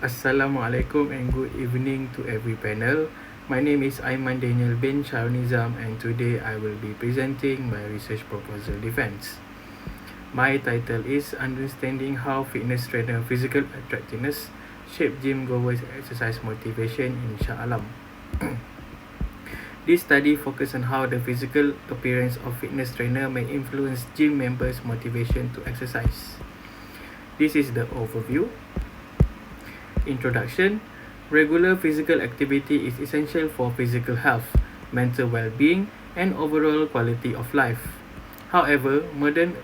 Assalamualaikum and good evening to every panel. My name is Aiman Danial bin Shahrul Nizam and today I will be presenting my research proposal defense. My title is Understanding How Fitness Trainer Physical Attractiveness Shape Gym Goers Exercise Motivation in SHAH Alam. This study focuses on how the physical appearance of fitness trainer may influence gym members' motivation to exercise. This is the overview. Introduction. Regular physical activity is essential for physical health, mental well-being, and overall quality of life. However, modern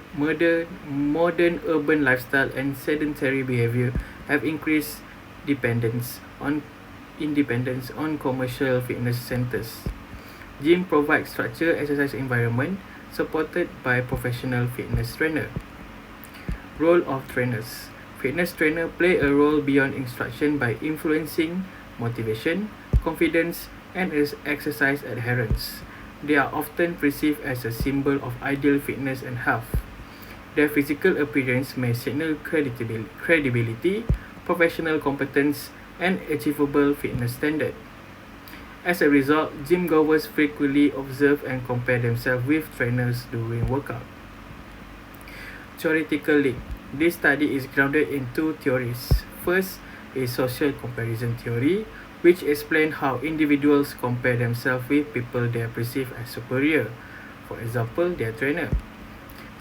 urban lifestyle and sedentary behavior have increased independence on commercial fitness centers. Gym provides structured exercise environment supported by professional fitness trainer. Role of trainers. Fitness trainer play a role beyond instruction by influencing motivation, confidence, and exercise adherence. They are often perceived as a symbol of ideal fitness and health. Their physical appearance may signal credibility, professional competence, and achievable fitness standard. As a result, gym goers frequently observe and compare themselves with trainers during workout. Theoretical link. This study is grounded in two theories. First is social comparison theory, which explains how individuals compare themselves with people they perceive as superior, for example, their trainer.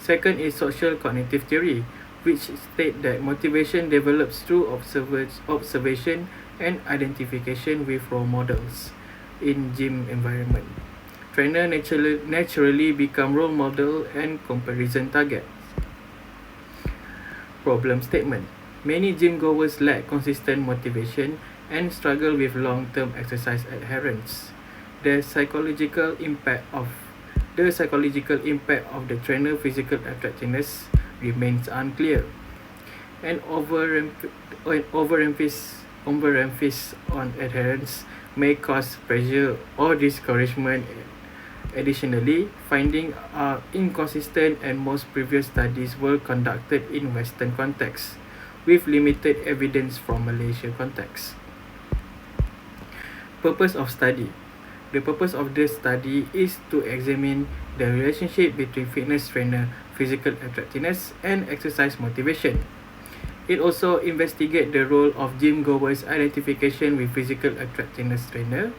Second is social cognitive theory, which states that motivation develops through observation and identification with role models in gym environment. Trainer naturally become role model and comparison target. Problem statement. Many gym goers lack consistent motivation and struggle with long-term exercise adherence. The psychological impact of the trainer physical attractiveness remains unclear. An overemphasis on adherence may cause pressure or discouragement. Additionally, findings are inconsistent and most previous studies were conducted in Western contexts, with limited evidence from Malaysia context. Purpose of study. The purpose of this study is to examine the relationship between fitness trainer, physical attractiveness, and exercise motivation. It also investigates the role of gym goers' identification with physical attractiveness trainer.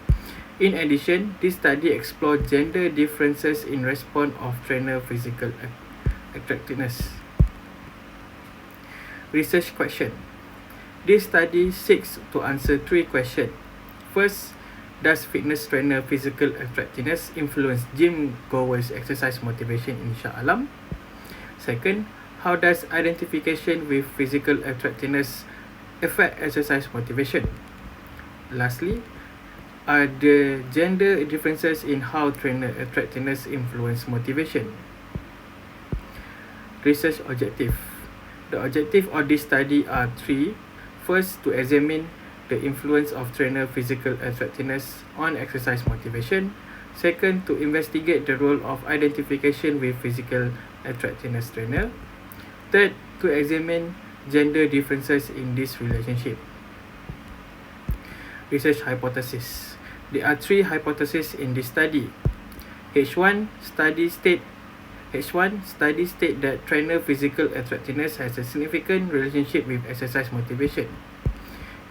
In addition, this study explored gender differences in response of trainer physical attractiveness. Research question. This study seeks to answer three questions. First, does fitness trainer physical attractiveness influence gym goers' exercise motivation in SHAH Alam? Second, how does identification with physical attractiveness affect exercise motivation? Lastly, are the gender differences in how trainer attractiveness influence motivation? Research objective. The objective of this study are three. First, to examine the influence of trainer physical attractiveness on exercise motivation. Second, to investigate the role of identification with physical attractiveness trainer. Third, to examine gender differences in this relationship. Research hypothesis. There are three hypotheses in this study. H1 study state that trainer physical attractiveness has a significant relationship with exercise motivation.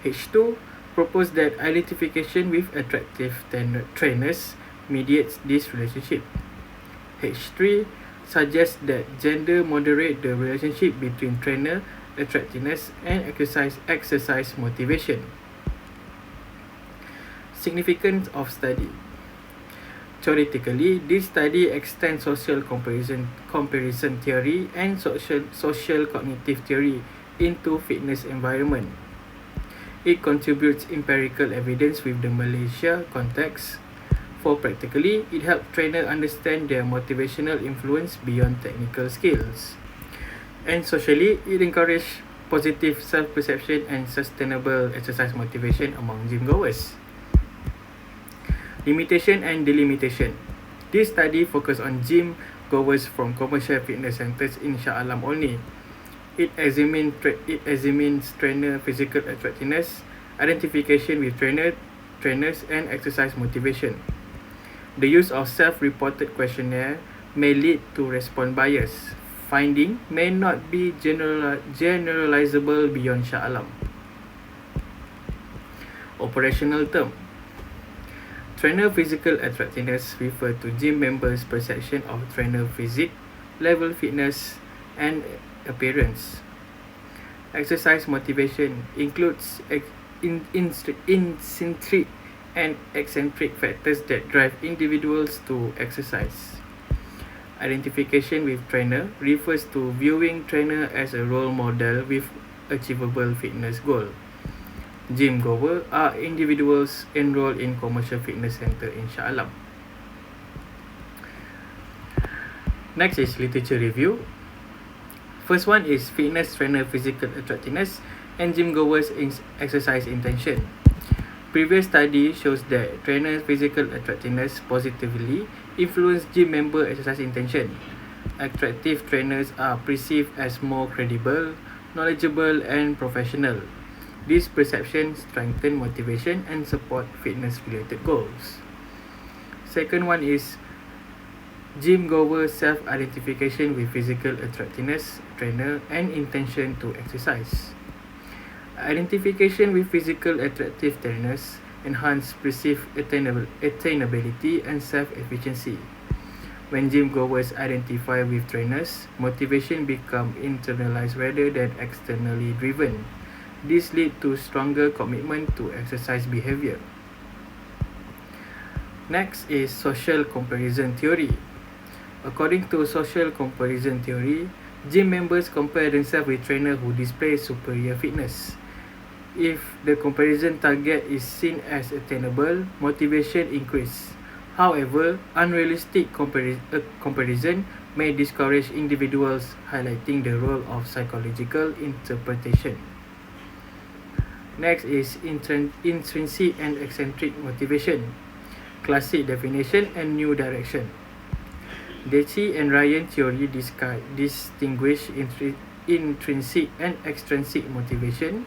H2 proposed that identification with attractive trainers mediates this relationship. H3 suggests that gender moderates the relationship between trainer attractiveness and exercise motivation. Significance of study. Theoretically, this study extends social comparison theory and social cognitive theory into fitness environment. It contributes empirical evidence with the Malaysia context. For practically, it helps trainers understand their motivational influence beyond technical skills. And socially, it encourages positive self-perception and sustainable exercise motivation among gym goers. Limitation and delimitation. This study focuses on gym goers from commercial fitness centers in SHAH Alam only. It examines trainer physical attractiveness, identification with trainers, and exercise motivation. The use of self-reported questionnaire may lead to response bias. Finding may not be generalizable beyond Shah Alam. Operational term. Trainer physical attractiveness refer to gym members' perception of trainer physique, level fitness, and appearance. Exercise motivation includes intrinsic and eccentric factors that drive individuals to exercise. Identification with trainer refers to viewing trainer as a role model with achievable fitness goal. Gym goer are individuals enrolled in commercial fitness center in Shah Alam. Next is literature review. First one is fitness trainer physical attractiveness and gym goers exercise intention. Previous study shows that trainer physical attractiveness positively influence gym member exercise intention. Attractive trainers are perceived as more credible, knowledgeable, and professional. This perception strengthen motivation and support fitness-related goals. Second one is gym goer self-identification with physical attractiveness, trainer, and intention to exercise. Identification with physical attractive trainers enhance perceived attainability and self-efficiency. When gym goers identify with trainers, motivation becomes internalized rather than externally driven. This leads to stronger commitment to exercise behavior. Next is social comparison theory. According to social comparison theory, gym members compare themselves with trainers who display superior fitness. If the comparison target is seen as attainable, motivation increases. However, unrealistic comparison may discourage individuals, highlighting the role of psychological interpretation. Next is intrinsic and eccentric motivation. Classic definition and new direction. Deci and Ryan theory distinguish intrinsic and extrinsic motivation.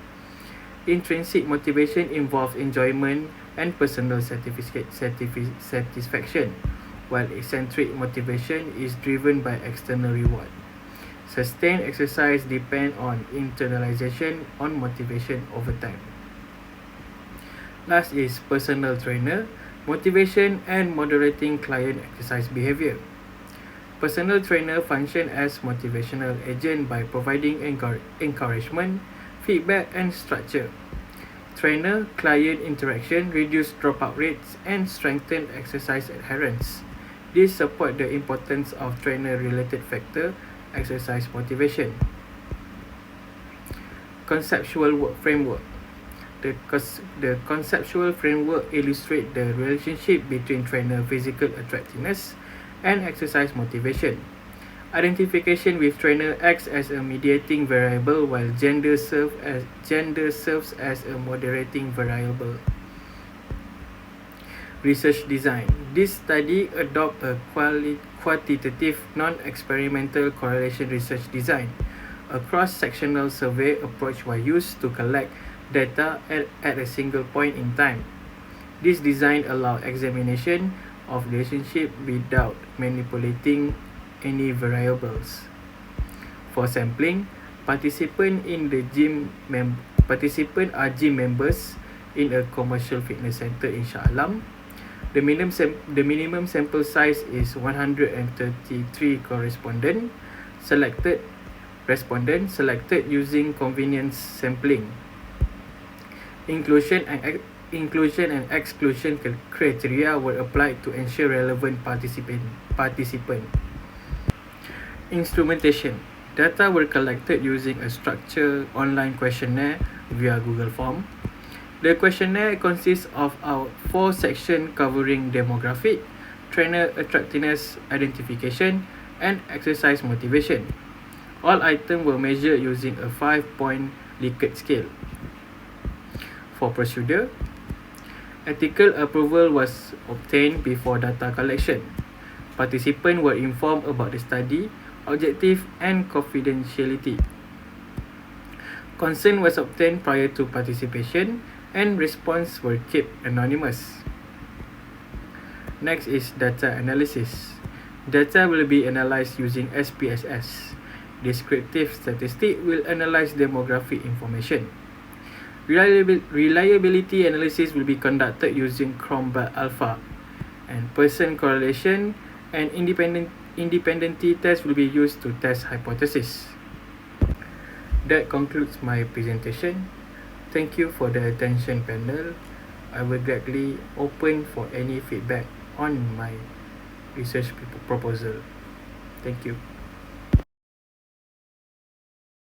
Intrinsic motivation involves enjoyment and personal satisfaction, while eccentric motivation is driven by external reward. Sustained exercise depends on internalization on motivation over time. Last is personal trainer, motivation and moderating client exercise behavior. Personal trainer function as motivational agent by providing encouragement, feedback, and structure. Trainer-client interaction reduce dropout rates and strengthen exercise adherence. This supports the importance of trainer-related factor exercise motivation. Conceptual work framework. The conceptual framework illustrates the relationship between trainer physical attractiveness and exercise motivation. Identification with trainer acts as a mediating variable while gender serves as a moderating variable. Research design. This study adopts a quantitative non-experimental correlation research design. A cross-sectional survey approach was used to collect data at a single point in time. This design allows examination of relationship without manipulating any variables. For sampling, participants are gym members in a commercial fitness center in Shah Alam. The minimum sample size is 133 respondents selected using convenience sampling. Inclusion and exclusion criteria were applied to ensure relevant participant. Instrumentation. Data were collected using a structured online questionnaire via Google Form. The questionnaire consists of 4 sections covering demographic, trainer attractiveness identification, and exercise motivation. All items were measured using a 5-point Likert scale. For procedure, ethical approval was obtained before data collection. Participants were informed about the study, objective, and confidentiality. Consent was obtained prior to participation and response were kept anonymous. Next is data analysis. Data will be analyzed using SPSS. Descriptive statistic will analyze demographic information. Reliability analysis will be conducted using Chrombat Alpha, and person correlation and independent test will be used to test hypothesis. That concludes my presentation. Thank you for the attention, panel. I will gladly open for any feedback on my research proposal. Thank you.